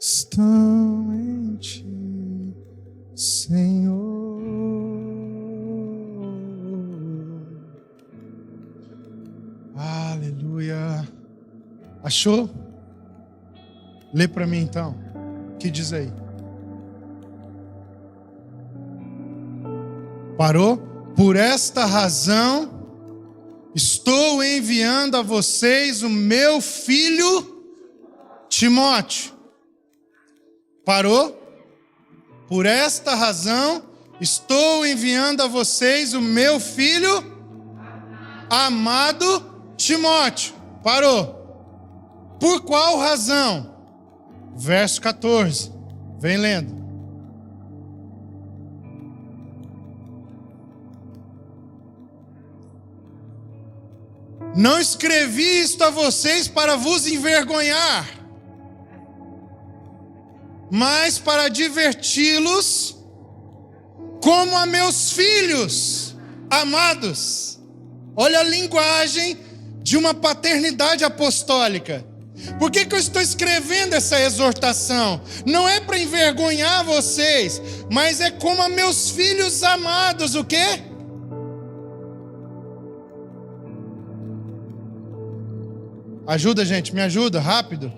estão em ti, Senhor. Aleluia. Achou? Lê para mim então. O que diz aí? Parou? Por esta razão estou enviando a vocês o meu filho Timóteo. Parou? Por esta razão estou enviando a vocês o meu filho amado Timóteo. Parou. Por qual razão? Verso 14. Vem lendo. Não escrevi isto a vocês para vos envergonhar, mas para diverti-los como a meus filhos amados. Olha a linguagem de uma paternidade apostólica. Por que eu estou escrevendo essa exortação? Não é para envergonhar vocês, mas é como a meus filhos amados. O quê? Ajuda, gente, me ajuda, rápido.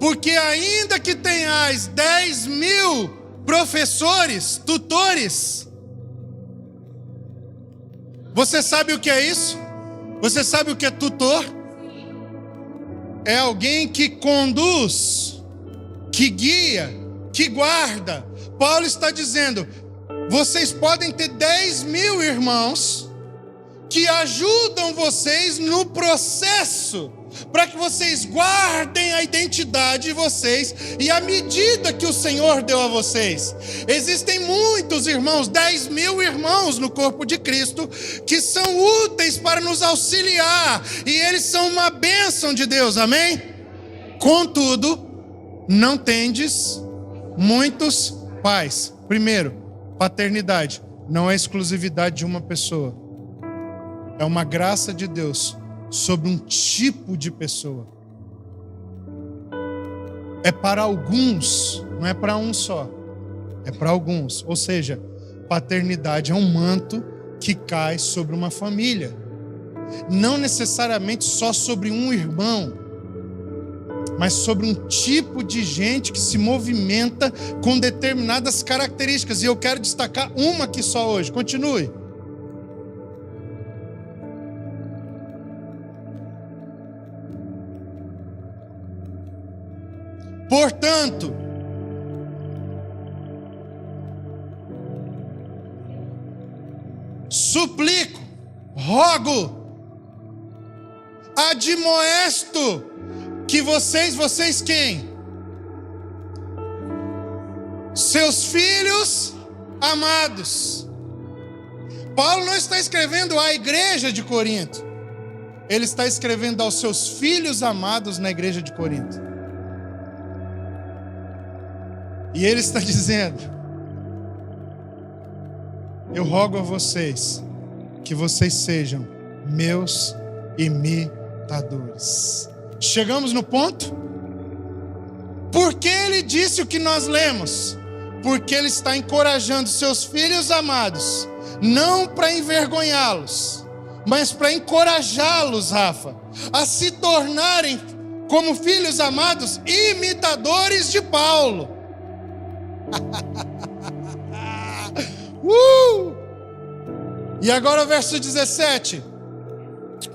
Porque ainda que tenhais 10.000 professores, tutores, você sabe o que é isso? Você sabe o que é tutor? É alguém que conduz, que guia, que guarda. Paulo está dizendo, vocês podem ter 10.000 irmãos que ajudam vocês no processo, para que vocês guardem a identidade de vocês e a medida que o Senhor deu a vocês. Existem muitos irmãos, 10.000 irmãos no corpo de Cristo, que são úteis para nos auxiliar, e eles são uma bênção de Deus, amém? Contudo, não tendes muitos pais. Primeiro, paternidade não é exclusividade de uma pessoa. É uma graça de Deus sobre um tipo de pessoa. É para alguns, não é para um só. É para alguns. Ou seja, paternidade é um manto que cai sobre uma família. Não necessariamente só sobre um irmão, mas sobre um tipo de gente que se movimenta com determinadas características. E eu quero destacar uma aqui só hoje. Continue. Portanto, suplico, rogo, admoesto que vocês quem? Seus filhos amados. Paulo não está escrevendo à igreja de Corinto. Ele está escrevendo aos seus filhos amados na igreja de Corinto. E ele está dizendo, eu rogo a vocês, que vocês sejam meus imitadores. Chegamos no ponto? Por que ele disse o que nós lemos? Porque ele está encorajando seus filhos amados, não para envergonhá-los, mas para encorajá-los, Rafa, a se tornarem, como filhos amados, imitadores de Paulo. E agora o verso 17.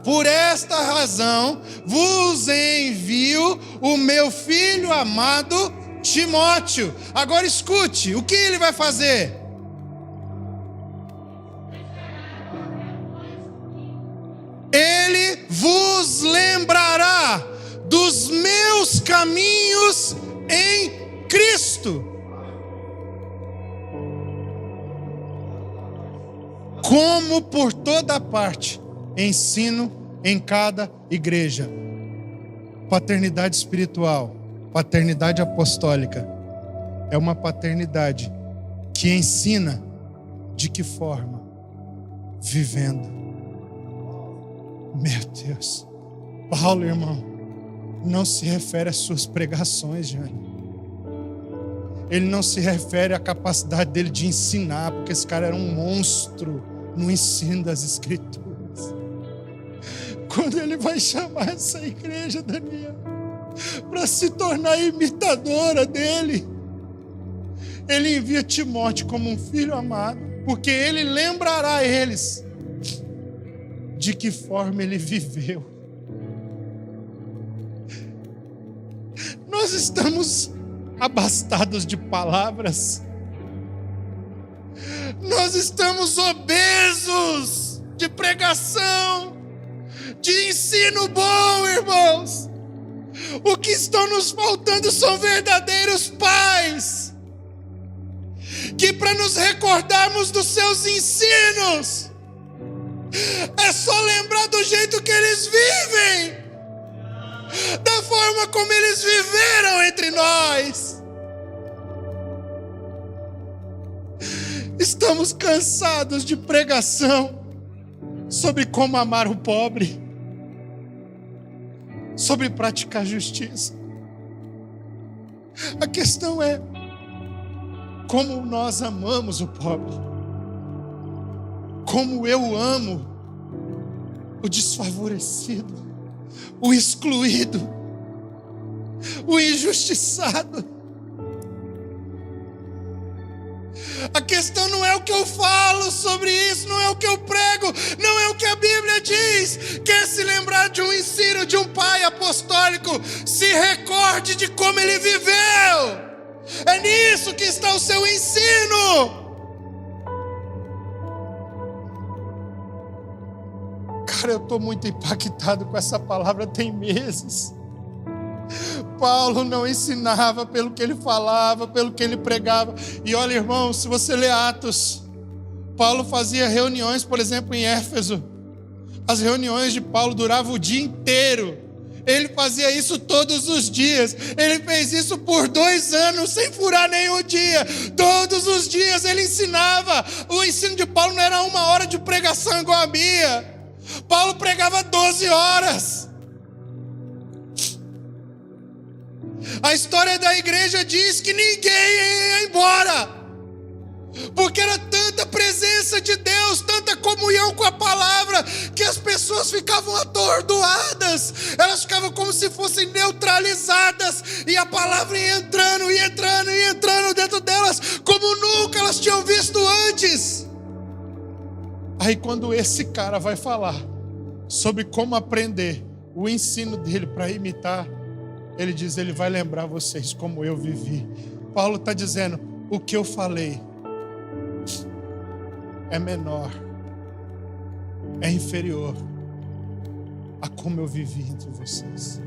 Por esta razão vos envio o meu filho amado Timóteo. Agora escute, o que ele vai fazer? Ele vos lembrará dos meus caminhos em Cristo, como por toda parte ensino em cada igreja. Paternidade espiritual, paternidade apostólica, é uma paternidade que ensina de que forma? Vivendo. Meu Deus, Paulo, irmão, não se refere às suas pregações, Jânio. Ele não se refere à capacidade dele de ensinar, porque esse cara era um monstro no ensino das Escrituras. Quando ele vai chamar essa igreja, Daniel, para se tornar imitadora dele, ele envia Timóteo como um filho amado, porque ele lembrará a eles de que forma ele viveu. Nós estamos abastados de palavras, nós estamos obesos de pregação, de ensino bom, irmãos. O que estão nos faltando são verdadeiros pais, que para nos recordarmos dos seus ensinos, é só lembrar do jeito que eles vivem, da forma como eles viveram entre nós. Estamos cansados de pregação sobre como amar o pobre, sobre praticar justiça. A questão é como nós amamos o pobre, como eu amo o desfavorecido, o excluído, o injustiçado. A questão não é o que eu falo sobre isso, não é o que eu prego, não é o que a Bíblia diz. Quer se lembrar de um ensino de um pai apostólico? Se recorde de como ele viveu. É nisso que está o seu ensino. Cara, eu estou muito impactado com essa palavra tem meses. Paulo não ensinava pelo que ele falava, pelo que ele pregava. E olha, irmão, se você ler Atos, Paulo fazia reuniões, por exemplo, em Éfeso. As reuniões de Paulo duravam o dia inteiro. Ele fazia isso todos os dias. Ele fez isso por 2 anos, sem furar nenhum dia. Todos os dias ele ensinava. O ensino de Paulo não era 1 hora de pregação igual a minha. Paulo pregava 12 horas. A história da igreja diz que ninguém ia embora, porque era tanta presença de Deus, tanta comunhão com a palavra, que as pessoas ficavam atordoadas, elas ficavam como se fossem neutralizadas, e a palavra ia entrando, e entrando, e entrando dentro delas, como nunca elas tinham visto antes. Aí quando esse cara vai falar sobre como aprender o ensino dele para imitar, ele diz, ele vai lembrar vocês como eu vivi. Paulo está dizendo, o que eu falei é menor, é inferior a como eu vivi entre vocês.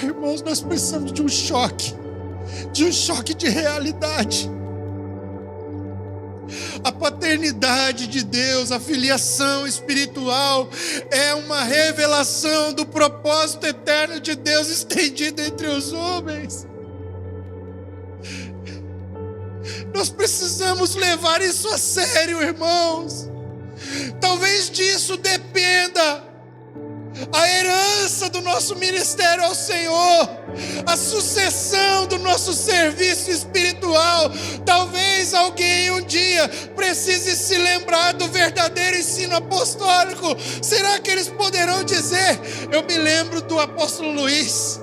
Irmãos, nós precisamos de um choque de realidade. A paternidade de Deus, a filiação espiritual é uma revelação do propósito eterno de Deus estendido entre os homens. Nós precisamos levar isso a sério, irmãos. Talvez disso dependa a herança do nosso ministério ao Senhor, a sucessão do nosso serviço espiritual. Talvez alguém um dia precise se lembrar do verdadeiro ensino apostólico. Será que eles poderão dizer, eu me lembro do apóstolo Luiz,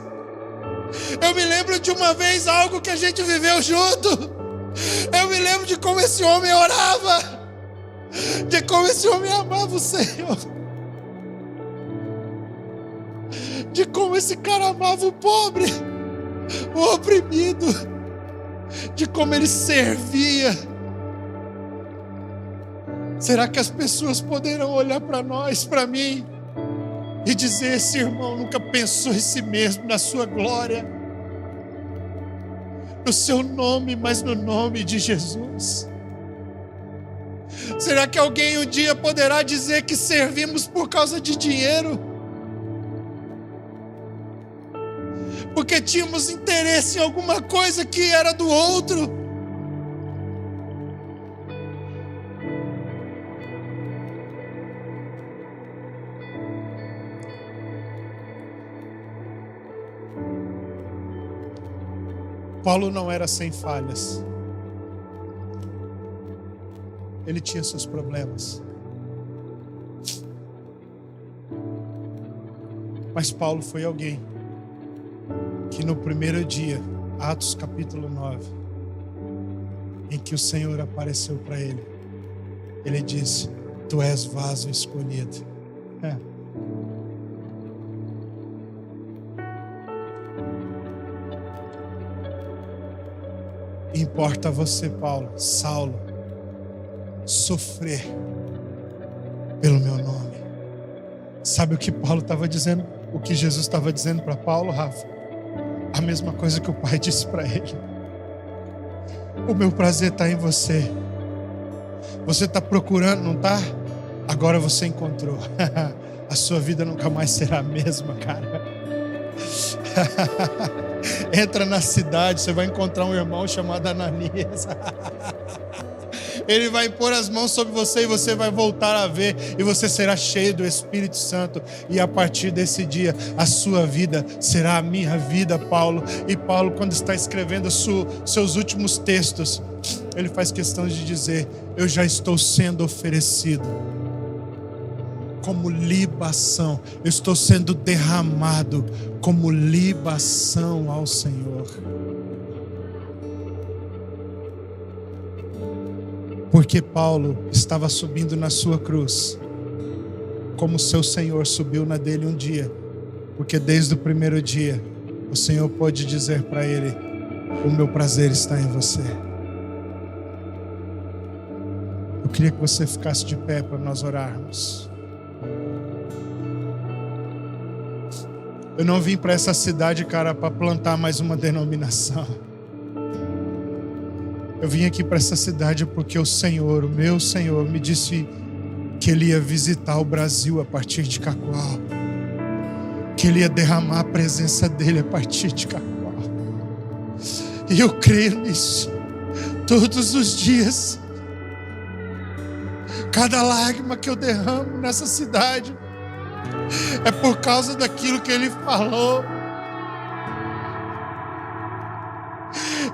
eu me lembro de uma vez algo que a gente viveu junto, eu me lembro de como esse homem orava, de como esse homem amava o Senhor, de como esse cara amava o pobre, o oprimido, de como ele servia. Será que as pessoas poderão olhar para nós, para mim, e dizer, esse irmão nunca pensou em si mesmo, na sua glória, no seu nome, mas no nome de Jesus? Será que alguém um dia poderá dizer que servimos por causa de dinheiro? Porque tínhamos interesse em alguma coisa que era do outro? Paulo não era sem falhas. Ele tinha seus problemas. Mas Paulo foi alguém que no primeiro dia, Atos capítulo 9, em que o Senhor apareceu para ele, ele disse, tu és vaso escolhido. Importa você, Saulo, sofrer pelo meu nome. Sabe o que Paulo estava dizendo? O que Jesus estava dizendo para Paulo, Rafa? A mesma coisa que o Pai disse para ele. O meu prazer está em você. Você está procurando, não está? Agora você encontrou. A sua vida nunca mais será a mesma, cara. Entra na cidade, você vai encontrar um irmão chamado Ananias. Ele vai pôr as mãos sobre você e você vai voltar a ver, e você será cheio do Espírito Santo, e a partir desse dia a sua vida será a minha vida, Paulo. E Paulo, quando está escrevendo seus últimos textos, ele faz questão de dizer: eu já estou sendo oferecido como libação, eu estou sendo derramado como libação ao Senhor. Porque Paulo estava subindo na sua cruz, como seu Senhor subiu na dele um dia. Porque desde o primeiro dia, o Senhor pôde dizer para ele: o meu prazer está em você. Eu queria que você ficasse de pé para nós orarmos. Eu não vim para essa cidade, cara, para plantar mais uma denominação. Eu vim aqui para essa cidade porque o Senhor, o meu Senhor, me disse que Ele ia visitar o Brasil a partir de Cacoal, que Ele ia derramar a presença dEle a partir de Cacoal. E eu creio nisso todos os dias. Cada lágrima que eu derramo nessa cidade é por causa daquilo que Ele falou.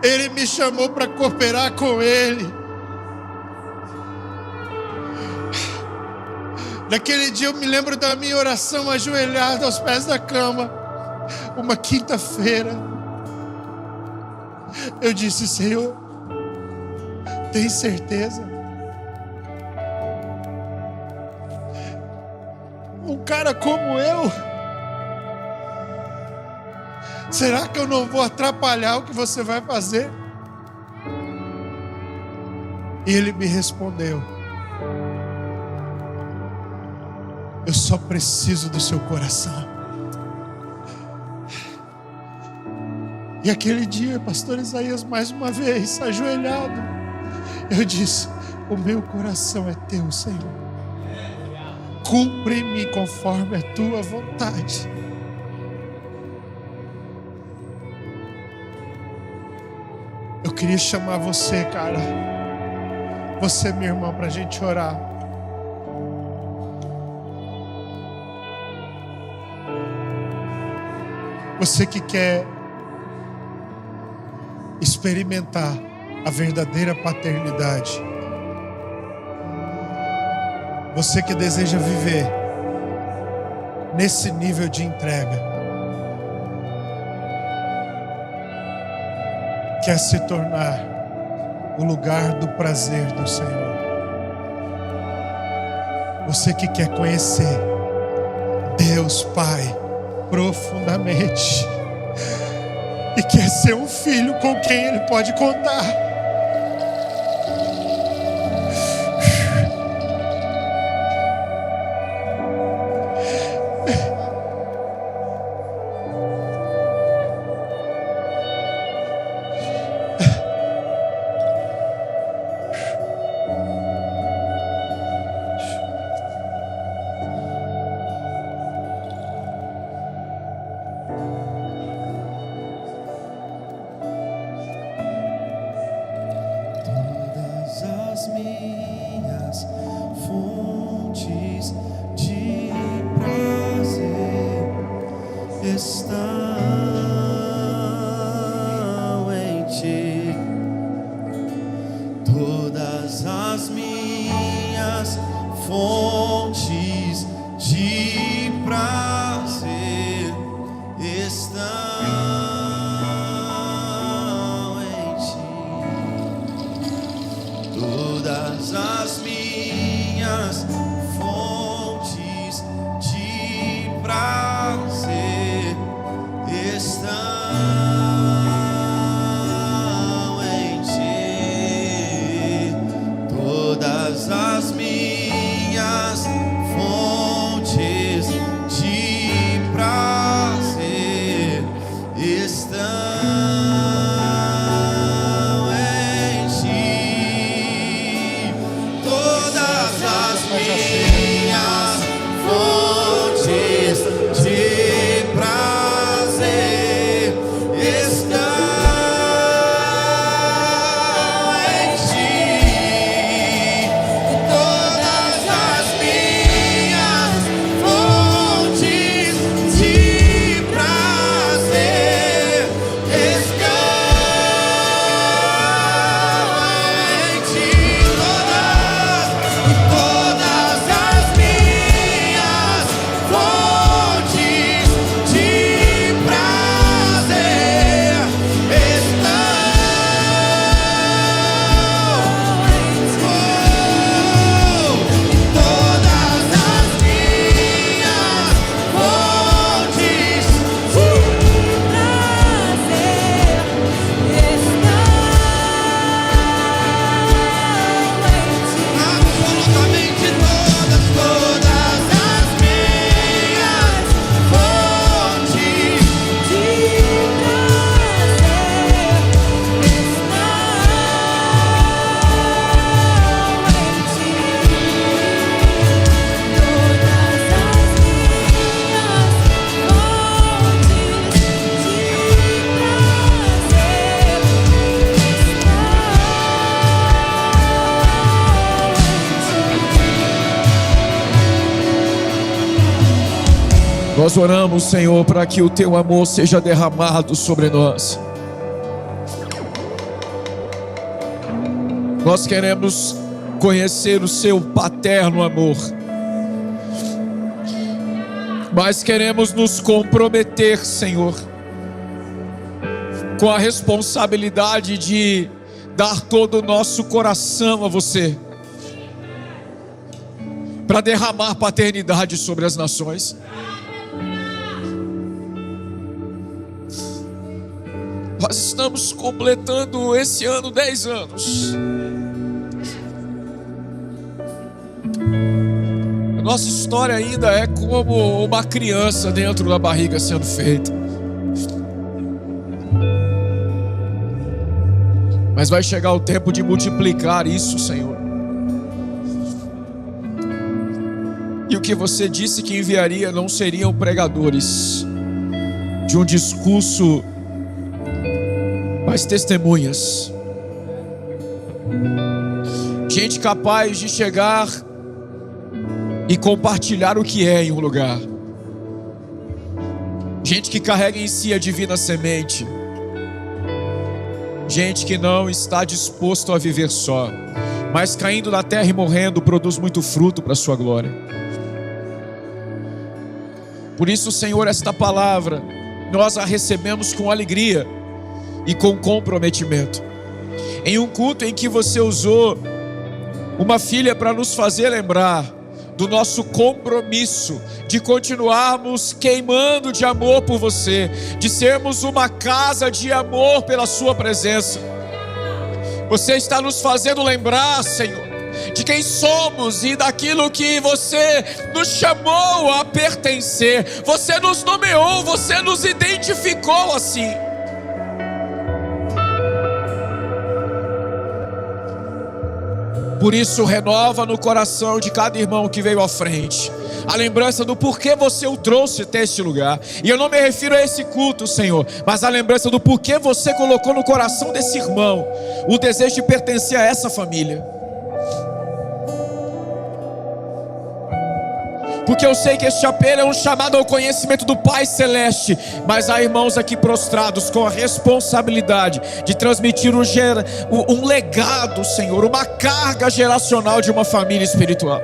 Ele me chamou para cooperar com Ele. Naquele dia eu me lembro da minha oração ajoelhada aos pés da cama. Uma quinta-feira. Eu disse: Senhor, tem certeza? Um cara como eu, será que eu não vou atrapalhar o que você vai fazer? E ele me respondeu: eu só preciso do seu coração. E aquele dia, pastor Isaías, mais uma vez, ajoelhado, eu disse: o meu coração é teu, Senhor. Cumpre em mim conforme a tua vontade. Eu queria chamar você, cara, você, minha irmã, para a gente orar. Você que quer experimentar a verdadeira paternidade. Você que deseja viver nesse nível de entrega. Quer se tornar o lugar do prazer do Senhor. Você que quer conhecer Deus Pai profundamente e quer ser um filho com quem Ele pode contar. Todas Nós oramos, Senhor, para que o teu amor seja derramado sobre nós. Nós queremos conhecer o seu paterno amor, mas queremos nos comprometer, Senhor, com a responsabilidade de dar todo o nosso coração a você, para derramar paternidade sobre as nações. Nós estamos completando esse ano 10 anos. A nossa história ainda é como uma criança dentro da barriga sendo feita. Mas vai chegar o tempo de multiplicar isso, Senhor. E o que você disse que enviaria não seriam pregadores de um discurso, mas testemunhas. Gente capaz de chegar e compartilhar o que é em um lugar. Gente que carrega em si a divina semente. Gente que não está disposto a viver só, mas caindo da terra e morrendo produz muito fruto para a sua glória. Por isso, Senhor, esta palavra nós a recebemos com alegria e com comprometimento. Em um culto em que você usou uma filha para nos fazer lembrar do nosso compromisso de continuarmos queimando de amor por você, de sermos uma casa de amor pela sua presença. Você está nos fazendo lembrar, Senhor, de quem somos e daquilo que você nos chamou a pertencer. Você nos nomeou, você nos identificou assim. Por isso, renova no coração de cada irmão que veio à frente a lembrança do porquê você o trouxe até este lugar. E eu não me refiro a esse culto, Senhor, mas a lembrança do porquê você colocou no coração desse irmão o desejo de pertencer a essa família. Porque eu sei que este apelo é um chamado ao conhecimento do Pai Celeste, mas há irmãos aqui prostrados com a responsabilidade de transmitir um legado, Senhor, uma carga geracional de uma família espiritual.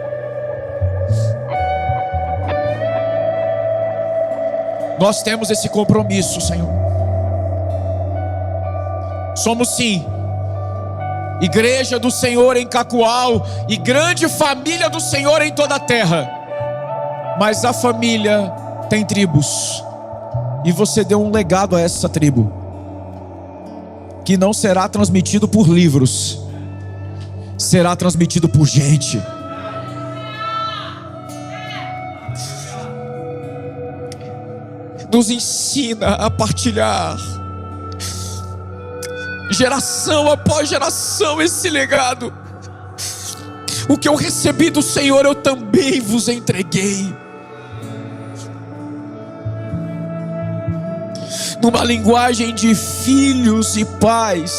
Nós temos esse compromisso, Senhor. Somos sim igreja do Senhor em Cacoal e grande família do Senhor em toda a terra. Mas a família tem tribos, e você deu um legado a essa tribo, que não será transmitido por livros, será transmitido por gente. Nos ensina a partilhar, geração após geração, esse legado. O que eu recebi do Senhor eu também vos entreguei. Numa linguagem de filhos e pais,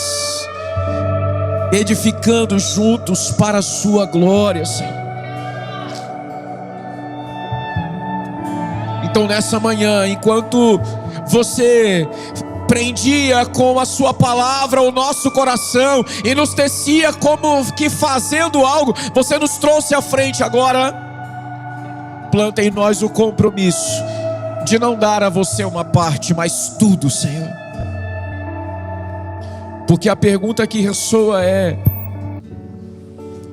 edificando juntos para a sua glória, Senhor. Então nessa manhã, enquanto você prendia com a sua palavra o nosso coração e nos tecia como que fazendo algo, você nos trouxe à frente agora. Planta em nós o compromisso de não dar a você uma parte, mas tudo, Senhor. Porque a pergunta que ressoa é: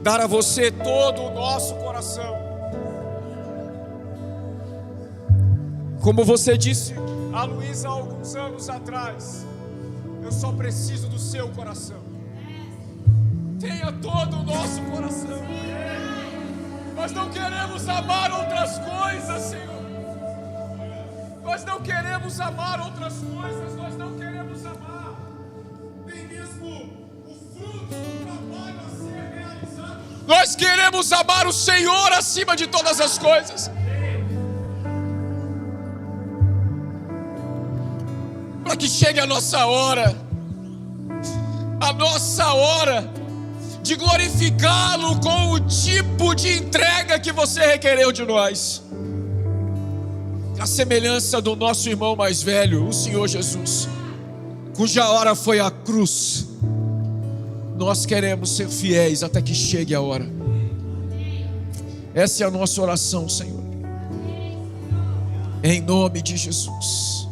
dar a você todo o nosso coração. Como você disse a Luísa há alguns anos atrás, eu só preciso do seu coração. Tenha todo o nosso coração. Nós não queremos amar outras coisas, Senhor. Nós não queremos amar outras coisas. Nós não queremos amar nem mesmo o fruto do trabalho a ser realizado. Nós queremos amar o Senhor acima de todas as coisas. Para que chegue a nossa hora de glorificá-lo com o tipo de entrega que você requereu de nós. a semelhança do nosso irmão mais velho, o Senhor Jesus, cuja hora foi a cruz. Nós queremos ser fiéis até que chegue a hora. Essa é a nossa oração, Senhor, em nome de Jesus.